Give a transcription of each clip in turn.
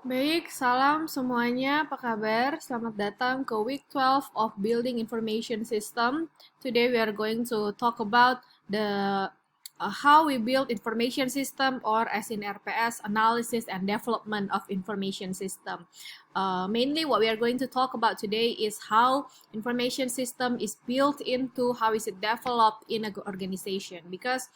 Baik, salam semuanya. Apa kabar? Selamat datang ke week 12 of Building Information System. Today we are going to talk about the how we build information system, or as in RPS, analysis and development of information system. Mainly what we are going to talk about today is how information system is built into, how is it developed in an organization. Because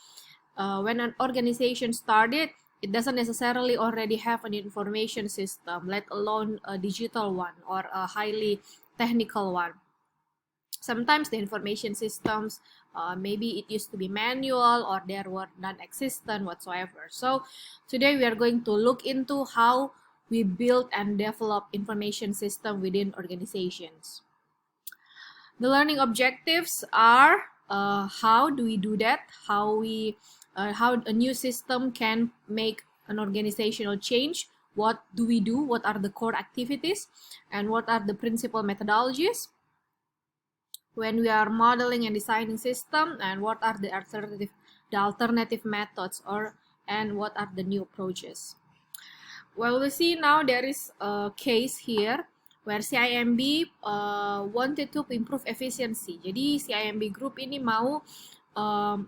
when an organization started, it doesn't necessarily already have an information system, let alone a digital one or a highly technical one. Sometimes the information systems, maybe it used to be manual or there were non-existent whatsoever. So today we are going to look into how we build and develop information system within organizations. The learning objectives are how do we do that, how a new system can make an organizational change, what do we do, what are the core activities, and what are the principal methodologies when we are modeling and designing system, and what are the alternative methods, and what are the new approaches. Well, we see now there is a case here where CIMB wanted to improve efficiency. Jadi CIMB Group ini mau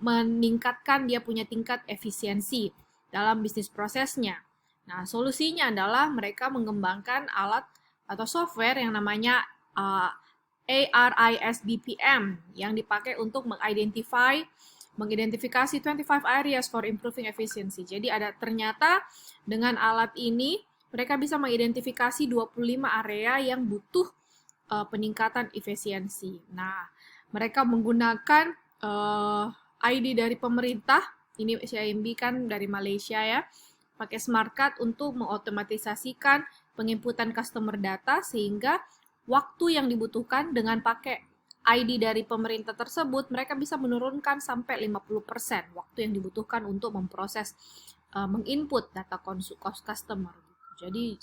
meningkatkan dia punya tingkat efisiensi dalam bisnis prosesnya. Nah, solusinya adalah mereka mengembangkan alat atau software yang namanya ARIS BPM yang dipakai untuk mengidentifikasi 25 areas for improving efficiency. Jadi ternyata dengan alat ini mereka bisa mengidentifikasi 25 area yang butuh peningkatan efisiensi. Nah, mereka menggunakan ID dari pemerintah, ini CIMB kan dari Malaysia ya, pakai smart card untuk mengotomatisasikan penginputan customer data sehingga waktu yang dibutuhkan dengan pakai ID dari pemerintah tersebut, mereka bisa menurunkan sampai 50% waktu yang dibutuhkan untuk memproses, menginput data customer. Jadi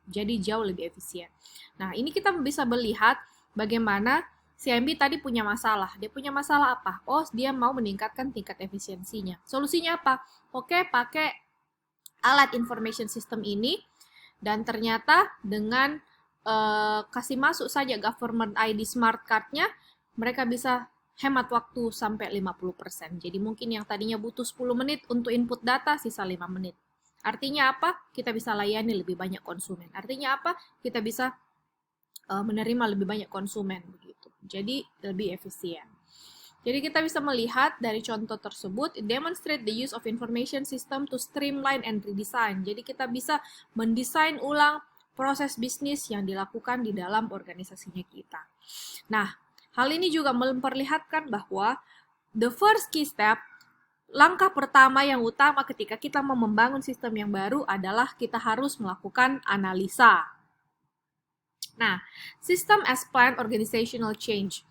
jadi jauh lebih efisien. Nah, ini kita bisa melihat bagaimana CIMB tadi punya masalah. Dia punya masalah apa? Oh, dia mau meningkatkan tingkat efisiensinya. Solusinya apa? Oke, pakai alat information system ini, dan ternyata dengan kasih masuk saja government ID smart card-nya, mereka bisa hemat waktu sampai 50%. Jadi mungkin yang tadinya butuh 10 menit untuk input data, sisa 5 menit. Artinya apa? Kita bisa layani lebih banyak konsumen. Artinya apa? Kita bisa menerima lebih banyak konsumen begitu. Jadi lebih efisien. Jadi kita bisa melihat dari contoh tersebut, it demonstrate the use of information system to streamline and redesign. Jadi kita bisa mendesain ulang proses bisnis yang dilakukan di dalam organisasinya kita. Nah, hal ini juga memperlihatkan bahwa the first key step, langkah pertama yang utama ketika kita mau membangun sistem yang baru adalah kita harus melakukan analisa. Nah, system as planned organizational change.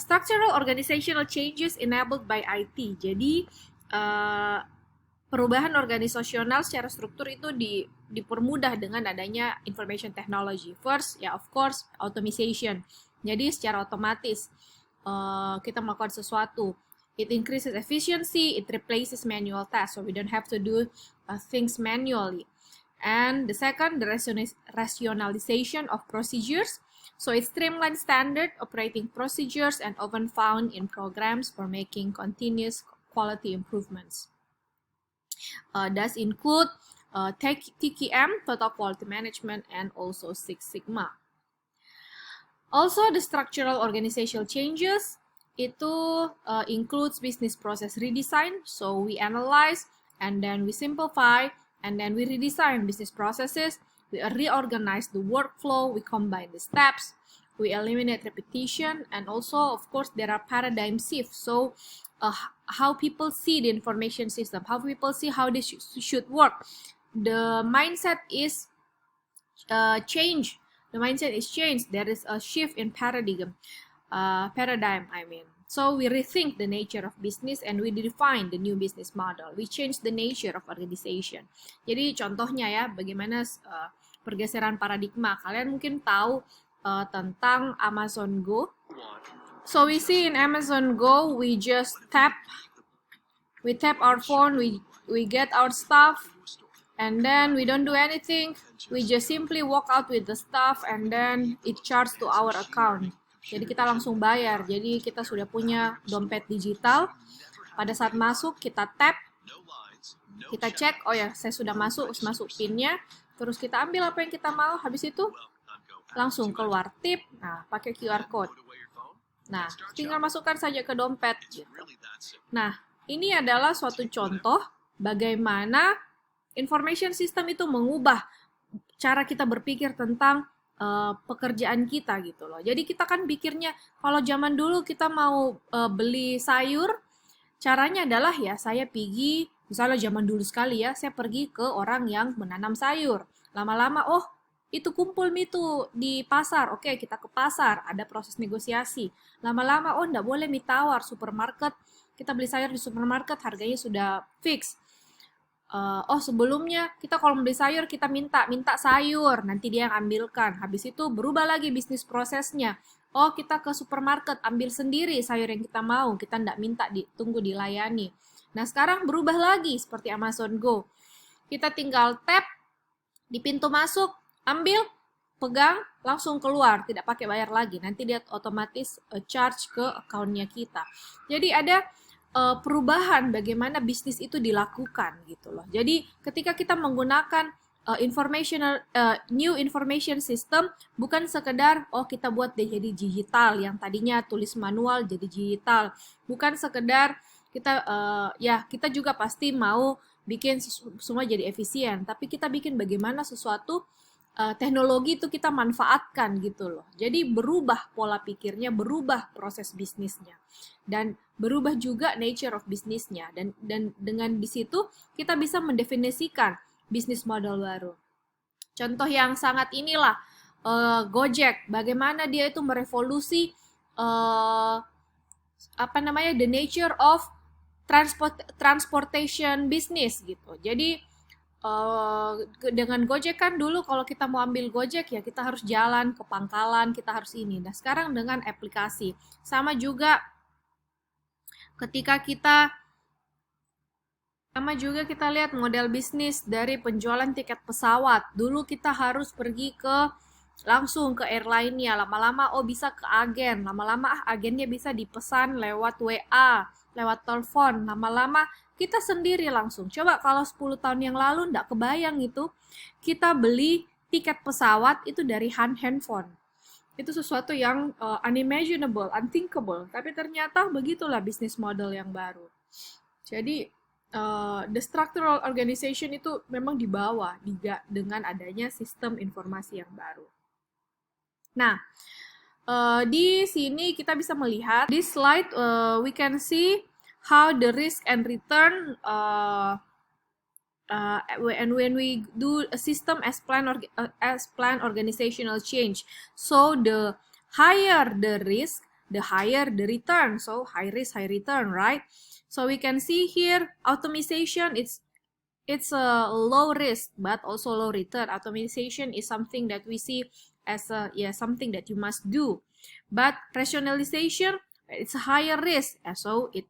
Structural organizational changes enabled by IT. Jadi, perubahan organisasional secara struktur itu dipermudah dengan adanya information technology. First, ya of course, automation. Jadi secara otomatis kita melakukan sesuatu. It increases efficiency, it replaces manual tasks, so we don't have to do things manually. And the second, the rationalization of procedures. So it streamlines standard operating procedures and often found in programs for making continuous quality improvements. Does include TQM, Total Quality Management, and also Six Sigma. Also, the structural organizational changes, itu includes business process redesign. So we analyze, and then we simplify, and then we redesign business processes. We reorganize the workflow, we combine the steps, we eliminate repetition, and also, of course, there are paradigm shifts. So how people see the information system, how people see how this should work. The mindset is changed. The mindset is changed. There is a shift in paradigm. So we rethink the nature of business and we define the new business model. We change the nature of organization. Jadi contohnya ya, bagaimana pergeseran paradigma. Kalian mungkin tahu tentang Amazon Go. So we see in Amazon Go, we just tap our phone, we get our stuff, and then we don't do anything. We just simply walk out with the stuff and then it charged to our account. Jadi kita langsung bayar. Jadi kita sudah punya dompet digital. Pada saat masuk kita tap, kita cek, oh ya saya sudah masuk pinnya. Terus kita ambil apa yang kita mau. Habis itu langsung keluar tip. Nah, pakai QR code. Nah, tinggal masukkan saja ke dompet. Gitu. Nah, ini adalah suatu contoh bagaimana information system itu mengubah cara kita berpikir tentang pekerjaan kita gitu loh. Jadi kita kan pikirnya kalau zaman dulu kita mau beli sayur, caranya adalah ya saya pergi, misalnya zaman dulu sekali ya, saya pergi ke orang yang menanam sayur. Lama-lama, oh itu kumpul itu di pasar, oke kita ke pasar, ada proses negosiasi. Lama-lama, oh enggak boleh tawar, supermarket, kita beli sayur di supermarket harganya sudah fix. Oh sebelumnya kita kalau beli sayur kita minta sayur, nanti dia yang ambilkan. Habis itu berubah lagi bisnis prosesnya. Oh kita ke supermarket ambil sendiri sayur yang kita mau, kita nggak minta tunggu dilayani. Nah sekarang berubah lagi seperti Amazon Go. Kita tinggal tap di pintu masuk, ambil, pegang, langsung keluar, tidak pakai bayar lagi. Nanti dia otomatis charge ke account-nya kita. Jadi ada perubahan bagaimana bisnis itu dilakukan gitu loh. Jadi ketika kita menggunakan new information system, bukan sekedar oh kita buat dia jadi digital yang tadinya tulis manual jadi digital, bukan sekedar kita kita juga pasti mau bikin semua jadi efisien, tapi kita bikin bagaimana sesuatu teknologi itu kita manfaatkan gitu loh. Jadi berubah pola pikirnya, berubah proses bisnisnya, dan berubah juga nature of bisnisnya. Dan dengan di situ kita bisa mendefinisikan bisnis model baru. Contoh yang sangat inilah Gojek, bagaimana dia itu merevolusi the nature of transportation business gitu. Jadi dengan Gojek kan dulu kalau kita mau ambil Gojek ya kita harus jalan ke pangkalan, kita harus ini. Nah sekarang dengan aplikasi sama juga ketika kita lihat model bisnis dari penjualan tiket pesawat. Dulu kita harus pergi langsung ke airline-nya, lama-lama oh bisa ke agen, lama-lama agennya bisa dipesan lewat WA, lewat telepon, lama-lama kita sendiri langsung. Coba kalau 10 tahun yang lalu nggak kebayang itu, kita beli tiket pesawat itu dari handphone. Itu sesuatu yang unimaginable, unthinkable. Tapi ternyata begitulah bisnis model yang baru. Jadi, the structural organization itu memang dibawa dengan adanya sistem informasi yang baru. Nah, di sini kita bisa melihat, di slide we can see how the risk and return when we do a system as plan organizational change. So the higher the risk, the higher the return. So high risk, high return, right? So we can see here automation. It's a low risk but also low return. Automation is something that we see as something that you must do. But rationalization, it's a higher risk, so it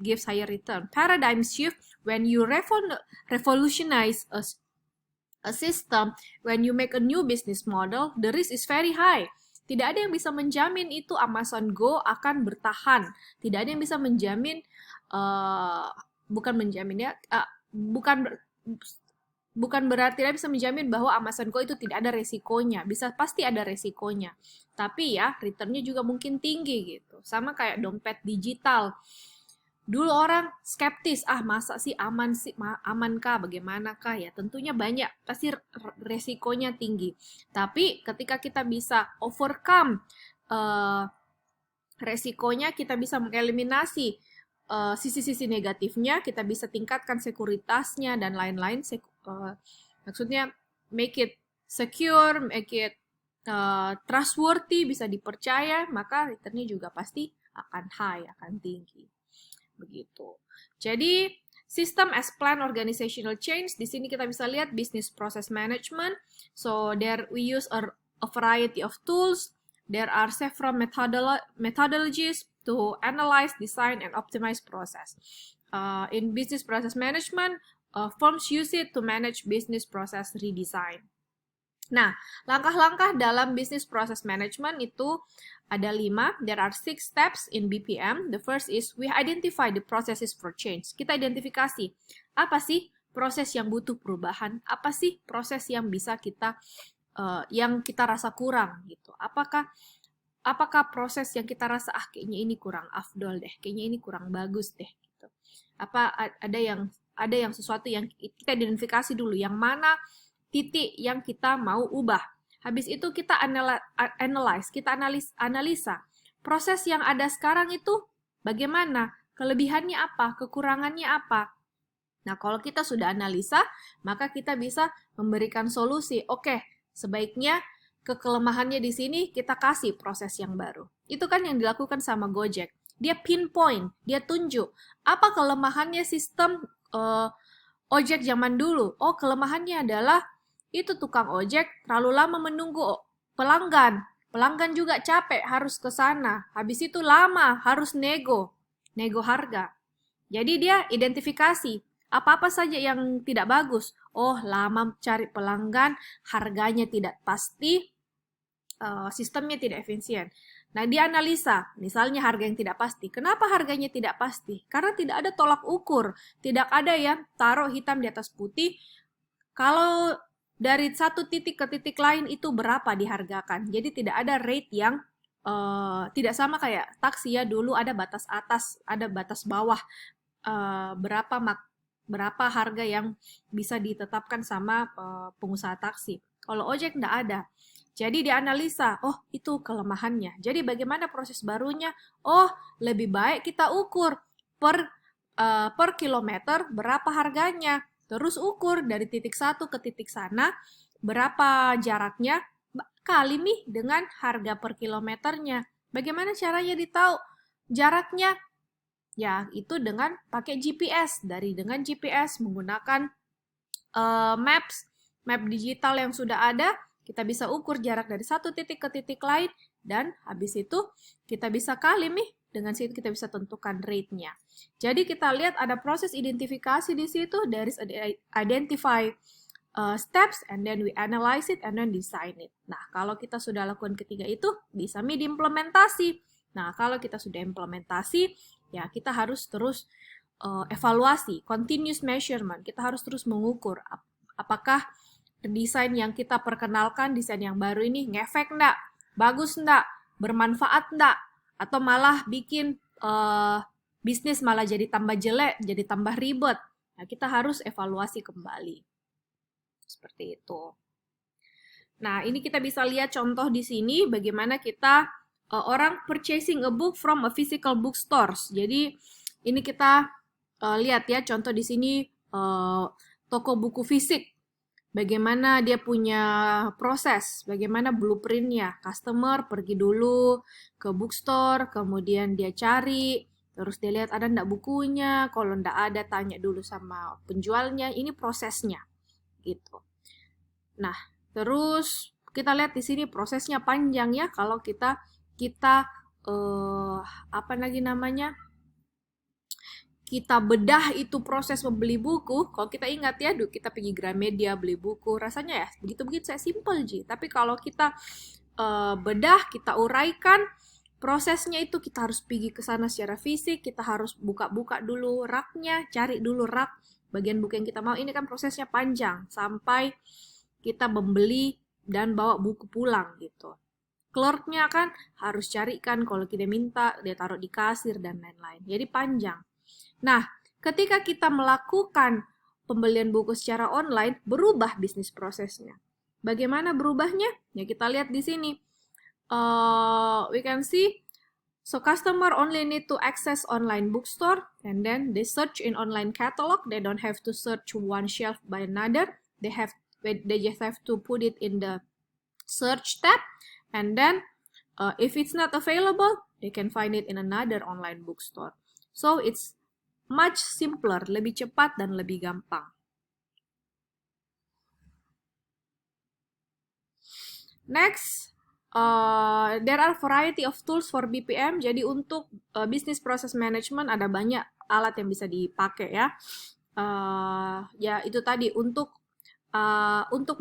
gives higher return. Paradigm shift, when you revolutionize a system, when you make a new business model, the risk is very high. Tidak ada yang bisa menjamin itu Amazon Go akan bertahan. Tidak ada yang bisa menjamin, bukan berarti tidak bisa menjamin bahwa Amazon Go itu tidak ada resikonya. Pasti ada resikonya. Tapi ya, returnnya juga mungkin tinggi gitu. Sama kayak dompet digital. Dulu orang skeptis, masa sih amankah, bagaimanakah ya? Tentunya banyak, pasti resikonya tinggi. Tapi ketika kita bisa overcome resikonya, kita bisa mengeliminasi sisi-sisi negatifnya, kita bisa tingkatkan sekuritasnya dan lain-lain. Maksudnya make it secure, make it trustworthy, bisa dipercaya, maka returnnya juga pasti akan high, akan tinggi. Begitu. Jadi system as plan organizational change, di sini kita bisa lihat business process management. So there we use a variety of tools. There are several methodologies to analyze, design, and optimize process. In business process management, firms use it to manage business process redesign. Nah, langkah-langkah dalam business process management itu ada 5. There are 6 steps in BPM. The first is we identify the processes for change. Kita identifikasi apa sih proses yang butuh perubahan, apa sih proses yang bisa kita yang kita rasa kurang gitu. Apakah proses yang kita rasa kayaknya ini kurang afdol deh, kayaknya ini kurang bagus deh gitu. Apa ada yang sesuatu yang kita identifikasi dulu, yang mana titik yang kita mau ubah. Habis itu kita analisa proses yang ada sekarang itu bagaimana, kelebihannya apa, kekurangannya apa. Nah, kalau kita sudah analisa, maka kita bisa memberikan solusi. Oke, sebaiknya kelemahannya di sini kita kasih proses yang baru. Itu kan yang dilakukan sama Gojek. Dia pinpoint, dia tunjuk apa kelemahannya sistem ojek zaman dulu. Oh, kelemahannya adalah itu tukang ojek terlalu lama menunggu pelanggan. Pelanggan juga capek harus ke sana. Habis itu lama harus nego harga. Jadi dia identifikasi apa-apa saja yang tidak bagus. Oh, lama cari pelanggan, harganya tidak pasti, sistemnya tidak efisien. Nah, dia analisa, misalnya harga yang tidak pasti. Kenapa harganya tidak pasti? Karena tidak ada tolak ukur. Tidak ada yang taruh hitam di atas putih. Kalau dari satu titik ke titik lain itu berapa dihargakan. Jadi tidak ada rate yang tidak sama kayak taksi ya. Dulu ada batas atas, ada batas bawah. Berapa harga yang bisa ditetapkan sama pengusaha taksi. Kalau ojek tidak ada. Jadi dianalisa, oh itu kelemahannya. Jadi bagaimana proses barunya? Oh, lebih baik kita ukur per kilometer berapa harganya. Terus ukur dari titik satu ke titik sana, berapa jaraknya, kali nih dengan harga per kilometernya. Bagaimana caranya ditahu jaraknya? Ya, itu dengan pakai GPS. Dengan GPS menggunakan map digital yang sudah ada, kita bisa ukur jarak dari satu titik ke titik lain, dan habis itu kita bisa kali nih, dengan situ kita bisa tentukan rate-nya. Jadi kita lihat ada proses identifikasi di situ, there is identify steps, and then we analyze it, and then design it. Nah, kalau kita sudah lakukan ketiga itu, bisa diimplementasi. Nah, kalau kita sudah implementasi, ya kita harus terus evaluasi, continuous measurement. Kita harus terus mengukur apakah desain yang kita perkenalkan, desain yang baru ini ngefek enggak, bagus enggak, bermanfaat enggak, atau malah bikin bisnis malah jadi tambah jelek, jadi tambah ribet. Nah, kita harus evaluasi kembali. Seperti itu. Nah, ini kita bisa lihat contoh di sini bagaimana kita orang purchasing a book from a physical bookstores. Jadi ini kita lihat ya contoh di sini toko buku fisik. Bagaimana dia punya proses, bagaimana blueprint-nya. Customer pergi dulu ke bookstore, kemudian dia cari, terus dia lihat ada enggak bukunya, kalau enggak ada tanya dulu sama penjualnya, ini prosesnya gitu. Nah, terus kita lihat di sini prosesnya panjang ya kalau kita apa lagi namanya? Kita bedah itu proses membeli buku, kalau kita ingat ya, kita pergi Gramedia beli buku, rasanya ya begitu-begitu saya simple Ji. Tapi kalau kita bedah, kita uraikan, prosesnya itu kita harus pergi ke sana secara fisik, kita harus buka-buka dulu rak-nya, cari dulu rak, bagian buku yang kita mau, ini kan prosesnya panjang, sampai kita membeli dan bawa buku pulang gitu. Clerk-nya kan harus carikan, kalau kita minta, dia taruh di kasir dan lain-lain. Jadi panjang. Nah, ketika kita melakukan pembelian buku secara online, berubah bisnis prosesnya. Bagaimana berubahnya? Ya kita lihat di sini. We can see, so customer only need to access online bookstore, and then they search in online catalog. They don't have to search one shelf by another. They just have to put it in the search tab, and then if it's not available, they can find it in another online bookstore. So it's much simpler, lebih cepat dan lebih gampang. Next, there are variety of tools for BPM. Jadi untuk business process management ada banyak alat yang bisa dipakai ya. Ya itu tadi untuk